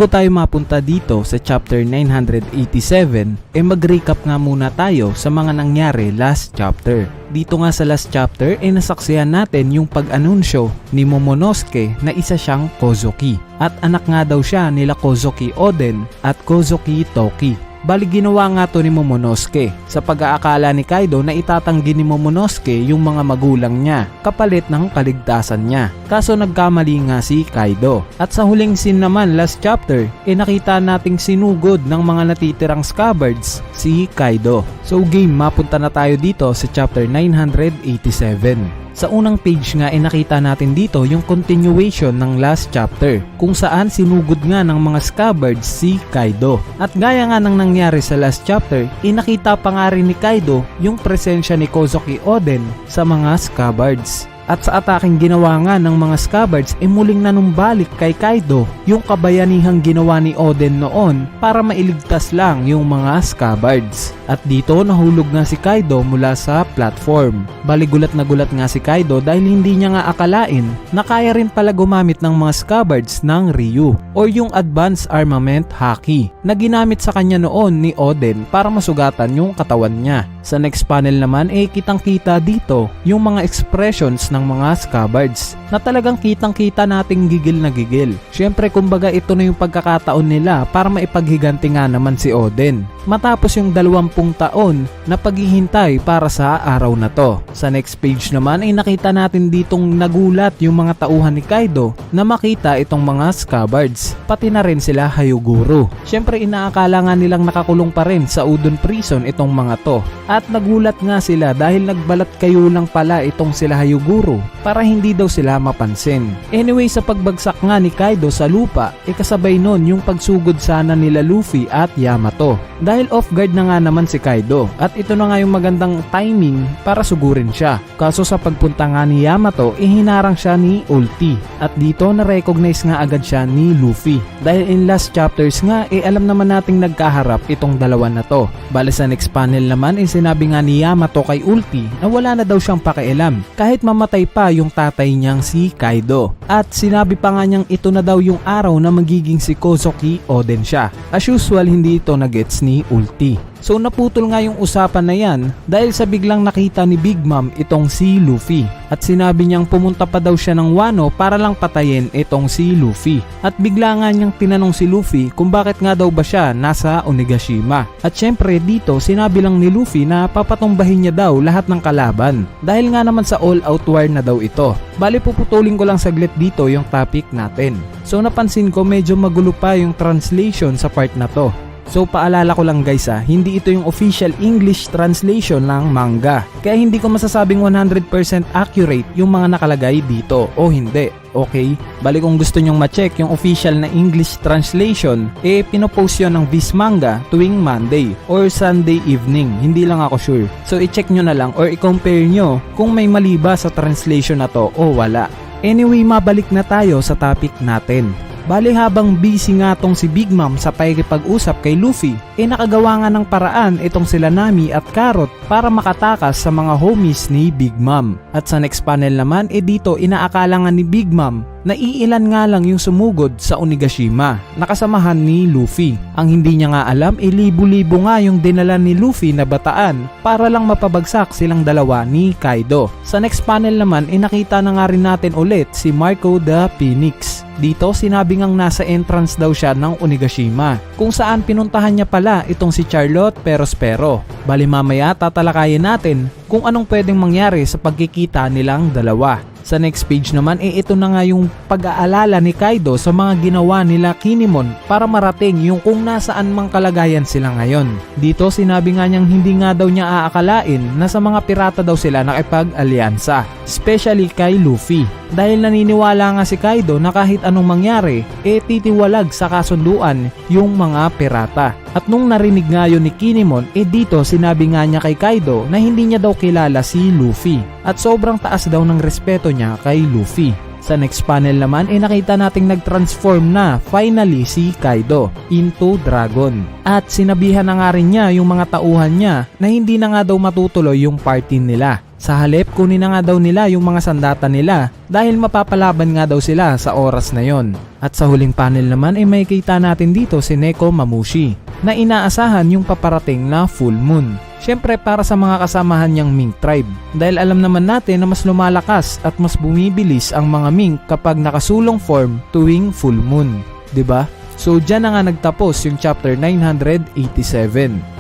Bago tayo mapunta dito sa chapter 987, mag-recap nga muna tayo sa mga nangyari last chapter. Dito nga sa last chapter nasaksihan natin yung pag-anunsyo ni Momonosuke na isa siyang Kozuki. At anak nga daw siya nila Kozuki Oden at Kozuki Toki. Bali ginawa nga to ni Momonosuke sa pag-aakala ni Kaido na itatanggi ni Momonosuke yung mga magulang niya kapalit ng kaligtasan niya. Kaso nagkamali nga si Kaido. At sa huling scene naman last chapter, nakita nating sinugod ng mga natitirang scabbards si Kaido. So game, mapunta na tayo dito sa chapter 987. Sa unang page nga nakita natin dito yung continuation ng last chapter kung saan sinugod nga ng mga scabbards si Kaido. At gaya nga ng nangyari sa last chapter, nakita pa nga rin ni Kaido yung presensya ni Kozuki Oden sa mga scabbards. At sa ataking ginawa nga ng mga scabbards muling nanumbalik kay Kaido yung kabayanihang ginawa ni Oden noon para mailigtas lang yung mga scabbards. At dito nahulog nga si Kaido mula sa platform. Bali gulat na gulat nga si Kaido dahil hindi niya nga akalain na kaya rin pala gumamit ng mga scabbards ng Ryu or yung Advanced Armament Haki na ginamit sa kanya noon ni Oden para masugatan yung katawan niya. Sa next panel naman kitang kita dito yung mga expressions ng mga scabbards na talagang kitang kita nating gigil na gigil. Syempre kumbaga ito na yung pagkakataon nila para maipaghiganti nga naman si Oden matapos yung 20 taon na paghihintay para sa araw na to. Sa next page naman nakita natin ditong nagulat yung mga tauhan ni Kaido na makita itong mga scabbards, pati na rin sila Hyoguro. Syempre inaakala nga nilang nakakulong pa rin sa Udon Prison itong mga to. At nagulat nga sila dahil nagbalat kayo lang pala itong sila Hyoguro para hindi daw sila mapansin. Anyway, sa pagbagsak nga ni Kaido sa lupa, kasabay nun yung pagsugod sana nila Luffy at Yamato. Dahil off guard na nga naman si Kaido at ito na nga yung magandang timing para sugurin siya. Kaso sa pagpunta nga ni Yamato, hinarang siya ni Ulti. At dito na-recognize nga agad siya ni Luffy. Dahil in last chapters nga, alam naman nating nagkaharap itong dalawa na to. Bale sa next panel naman, sinabi nga ni Yamato kay Ulti na wala na daw siyang pakialam kahit mamatay pa yung tatay niyang si Kaido. At sinabi pa nga niyang ito na daw yung araw na magiging si Kozuki Oden siya. As usual, hindi ito na-gets ni Ulti. So naputol nga yung usapan na yan dahil sa biglang nakita ni Big Mom itong si Luffy. At sinabi niyang pumunta pa daw siya ng Wano para lang patayin itong si Luffy. At bigla nga niyang tinanong si Luffy kung bakit nga daw ba siya nasa Onigashima. At syempre dito sinabi lang ni Luffy na papatumbahin niya daw lahat ng kalaban dahil nga naman sa all out war na daw ito. Bali puputulin ko lang saglit dito yung topic natin. So napansin ko medyo magulo pa yung translation sa part na to. So paalala ko lang guys hindi ito yung official English translation ng manga. Kaya hindi ko masasabing 100% accurate yung mga nakalagay dito o hindi. Okay? Bali kung gusto nyong ma-check yung official na English translation, pinopost yun ng Viz Manga tuwing Monday or Sunday evening. Hindi lang ako sure. So i-check nyo na lang or i-compare nyo kung may mali ba sa translation na to o wala. Anyway, mabalik na tayo sa topic natin. Bali habang busy nga tong si Big Mom sa pakikipag-usap kay Luffy, nakagawa nga ng paraan itong sila Nami at Carrot para makatakas sa mga homies ni Big Mom. At sa next panel naman, dito inaakala nga ni Big Mom na iilan nga lang yung sumugod sa Onigashima, nakasamahan ni Luffy. Ang hindi niya nga alam, libo-libo nga yung dinala ni Luffy na bataan para lang mapabagsak silang dalawa ni Kaido. Sa next panel naman, nakita na nga rin natin ulit si Marco the Phoenix. Dito sinabi ngang nasa entrance daw siya ng Onigashima, kung saan pinuntahan niya pala itong si Charlotte Perospero. Bali mamaya tatalakayin natin kung anong pwedeng mangyari sa pagkikita nilang dalawa. Sa next page naman ito na nga yung pag-aalala ni Kaido sa mga ginawa nila Kinemon para marating yung kung nasaan mang kalagayan sila ngayon. Dito sinabi nga niyang hindi nga daw niya aakalain na sa mga pirata daw sila nakipag-alyansa, especially kay Luffy. Dahil naniniwala nga si Kaido na kahit anong mangyari, titiwalag sa kasunduan yung mga pirata. At nung narinig nga yun ni Kinemon, dito sinabi nga niya kay Kaido na hindi niya daw kilala si Luffy. At sobrang taas daw ng respeto niya kay Luffy. Sa next panel naman nakita nating nag-transform na finally si Kaido into dragon. At sinabihan na nga rin niya yung mga tauhan niya na hindi na nga daw matutuloy yung party nila. Sa halip, kunin na nga daw nila yung mga sandata nila dahil mapapalaban nga daw sila sa oras na yon. At sa huling panel naman ay makikita natin dito si Neko Mamushi na inaasahan yung paparating na full moon. Syempre para sa mga kasamahan niyang Mink tribe dahil alam naman natin na mas lumalakas at mas bumibilis ang mga Mink kapag nakasulong form tuwing full moon, 'di ba? So dyan na nga nagtapos yung chapter 987.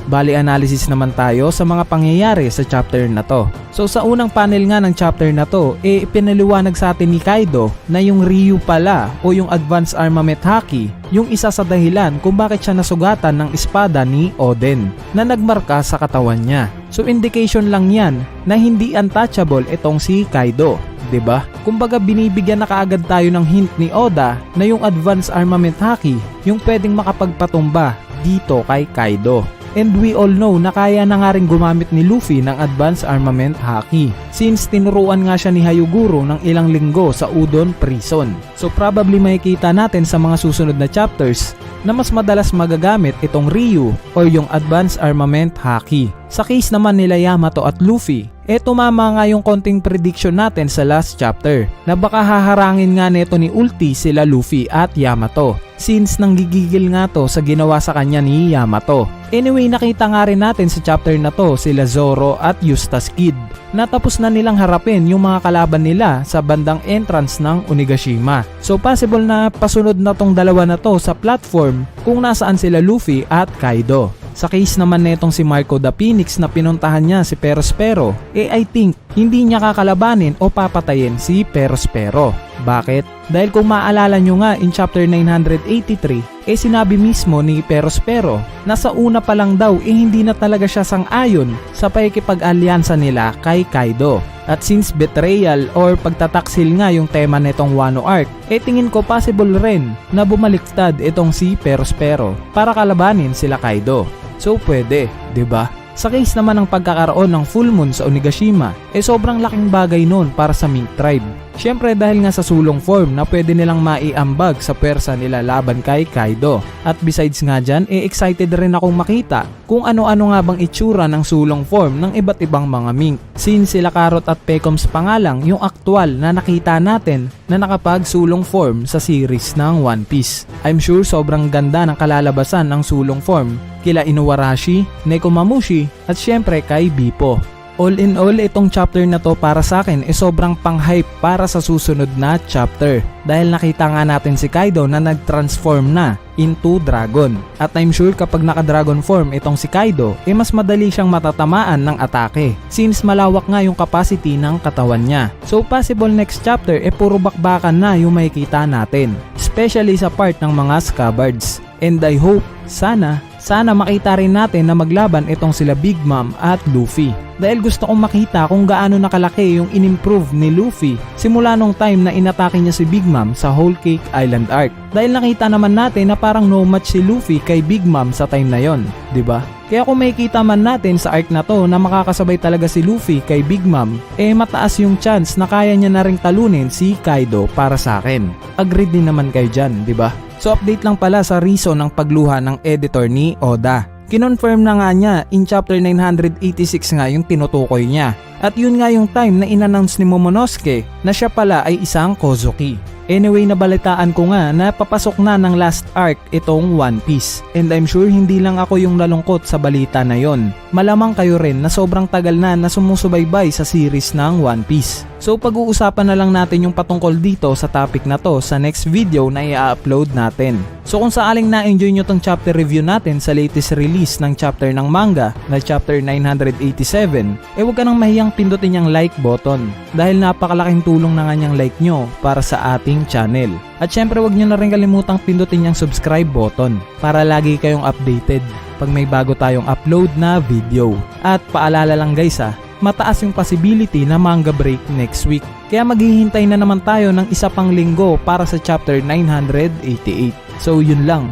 Bali analysis naman tayo sa mga pangyayari sa chapter na to. So sa unang panel nga ng chapter na to, pinaliwanag sa atin ni Kaido na yung Ryu pala o yung Advanced Armament Haki, yung isa sa dahilan kung bakit siya nasugatan ng espada ni Oden na nagmarka sa katawan niya. So indication lang yan na hindi untouchable itong si Kaido. 'Di ba? Kumbaga binibigyan na kaagad tayo ng hint ni Oda na yung Advanced Armament Haki yung pwedeng makapagpatumba dito kay Kaido. And we all know na kaya na nga rin gumamit ni Luffy ng Advanced Armament Haki since tinuruan nga siya ni Hyoguro ng ilang linggo sa Udon Prison. So probably makikita natin sa mga susunod na chapters na mas madalas magagamit itong Ryu or yung Advanced Armament Haki. Sa case naman nila Yamato at Luffy, tumama nga yung konting prediction natin sa last chapter na baka haharangin nga neto ni Ulti sila Luffy at Yamato since nanggigigil nga to sa ginawa sa kanya ni Yamato. Anyway, nakita nga rin natin sa chapter na to sila Zoro at Eustace Kid na tapos na nilang harapin yung mga kalaban nila sa bandang entrance ng Onigashima. So possible na pasunod na tong dalawa na to sa platform kung nasaan sila Luffy at Kaido. Sa case naman netong si Marco the Phoenix na pinuntahan niya si Perospero, I think hindi niya kakalabanin o papatayin si Perospero. Bakit? Dahil kung maaalala nyo nga in chapter 983, sinabi mismo ni Perospero na sa una pa lang daw hindi na talaga siya sang-ayon sa pakikipag-alyansa nila kay Kaido. At since betrayal or pagtataksil nga yung tema netong Wano Arc, tingin ko possible rin na bumaliktad itong si Perospero para kalabanin sila Kaido. So pwede, 'di ba? Sa case naman ng pagkakaroon ng full moon sa Onigashima, sobrang laking bagay nun para sa Mink tribe. Syempre dahil nga sa sulong form na pwede nilang maiambag sa pwersa nila laban kay Kaido. At besides nga dyan, excited rin akong makita kung ano-ano nga bang itsura ng sulong form ng iba't ibang mga Mink. Since sila Carrot at Pecoms pa nga lang yung aktual na nakita natin na nakapag sulong form sa series ng One Piece. I'm sure sobrang ganda ng kalalabasan ng sulong form kila Inuarashi, Neko Mamushi at syempre kay Bippo. All in all, itong chapter na to para sa akin sobrang pang-hype para sa susunod na chapter. Dahil nakita nga natin si Kaido na nag-transform na into dragon. At I'm sure kapag naka-dragon form itong si Kaido, mas madali siyang matatamaan ng atake. Since malawak nga yung capacity ng katawan niya. So possible next chapter puro bakbakan na yung makikita natin. Especially sa part ng mga scabbards. And I hope, sana makita rin natin na maglaban itong sila Big Mom at Luffy. Dahil gusto kong makita kung gaano nakalaki yung in-improve ni Luffy simula nung time na inatake niya si Big Mom sa Whole Cake Island arc. Dahil nakita naman natin na parang no match si Luffy kay Big Mom sa time na yon, 'di ba? Kaya kung makikita man natin sa arc na to na makakasabay talaga si Luffy kay Big Mom, mataas yung chance na kaya niya na ring talunin si Kaido para sa akin. Agreed din naman kayo dyan, 'di ba? So update lang pala sa reason ng pagluha ng editor ni Oda. Kinonfirm na nga niya in chapter 986 nga yung tinutukoy niya. At yun nga yung time na inannounce ni Momonosuke na siya pala ay isang Kozuki. Anyway, nabalitaan ko nga na papasok na ng last arc itong One Piece. And I'm sure hindi lang ako yung nalungkot sa balita na yon. Malamang kayo rin na sobrang tagal na sumusubaybay sa series ng One Piece. So pag-uusapan na lang natin yung patungkol dito sa topic na to sa next video na i-upload natin. So kung saaling na-enjoy nyo tong chapter review natin sa latest release ng chapter ng manga na chapter 987, huwag ka nang mahiyang pindutin yung like button dahil napakalaking tulong na nga niyang like nyo para sa ating channel. At syempre huwag nyo na rin kalimutang pindutin yung subscribe button para lagi kayong updated pag may bago tayong upload na video. At paalala lang guys mataas yung possibility na manga break next week. Kaya maghihintay na naman tayo ng isa pang linggo para sa chapter 988. So yun lang.